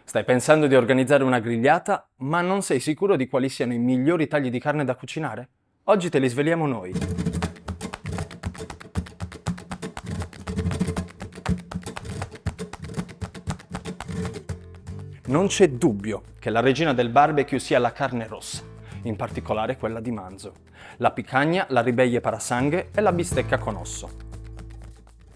Stai pensando di organizzare una grigliata, ma non sei sicuro di quali siano i migliori tagli di carne da cucinare? Oggi te li sveliamo noi. Non c'è dubbio che la regina del barbecue sia la carne rossa, in particolare quella di manzo, la picanha, la ribeye parasanghe e la bistecca con osso.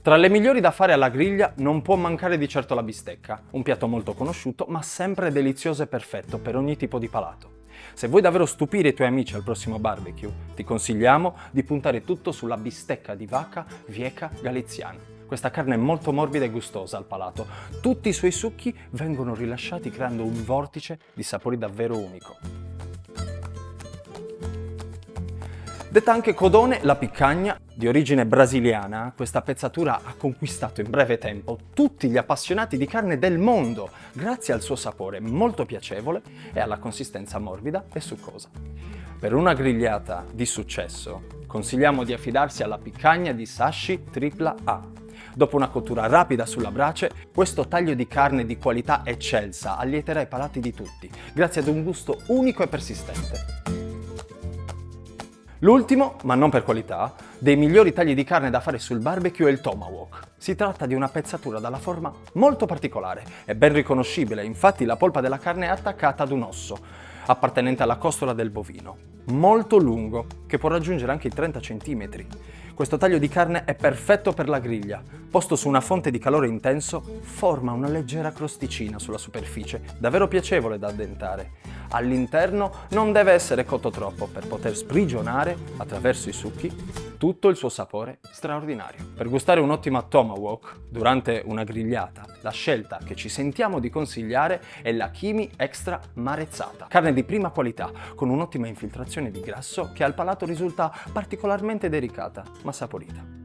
Tra le migliori da fare alla griglia non può mancare di certo la bistecca, un piatto molto conosciuto ma sempre delizioso e perfetto per ogni tipo di palato. Se vuoi davvero stupire i tuoi amici al prossimo barbecue, ti consigliamo di puntare tutto sulla bistecca di vacca Vieca Galiziana. Questa carne è molto morbida e gustosa al palato. Tutti i suoi succhi vengono rilasciati creando un vortice di sapori davvero unico. Detta anche codone, la picanha, di origine brasiliana, questa pezzatura ha conquistato in breve tempo tutti gli appassionati di carne del mondo, grazie al suo sapore molto piacevole e alla consistenza morbida e succosa. Per una grigliata di successo, consigliamo di affidarsi alla picanha di Sashi AAA. Dopo una cottura rapida sulla brace, questo taglio di carne di qualità eccelsa allieterà i palati di tutti, grazie ad un gusto unico e persistente. L'ultimo, ma non per qualità, dei migliori tagli di carne da fare sul barbecue è il tomahawk. Si tratta di una pezzatura dalla forma molto particolare, è ben riconoscibile, infatti la polpa della carne è attaccata ad un osso, appartenente alla costola del bovino, molto lungo, che può raggiungere anche i 30 cm. Questo taglio di carne è perfetto per la griglia. Posto su una fonte di calore intenso, forma una leggera crosticina sulla superficie, davvero piacevole da addentare. All'interno non deve essere cotto troppo per poter sprigionare, attraverso i succhi, tutto il suo sapore straordinario. Per gustare un'ottima tomahawk durante una grigliata, la scelta che ci sentiamo di consigliare è la Kimi Extra Marezzata. Carne di prima qualità, con un'ottima infiltrazione di grasso che al palato risulta particolarmente delicata, ma saporita.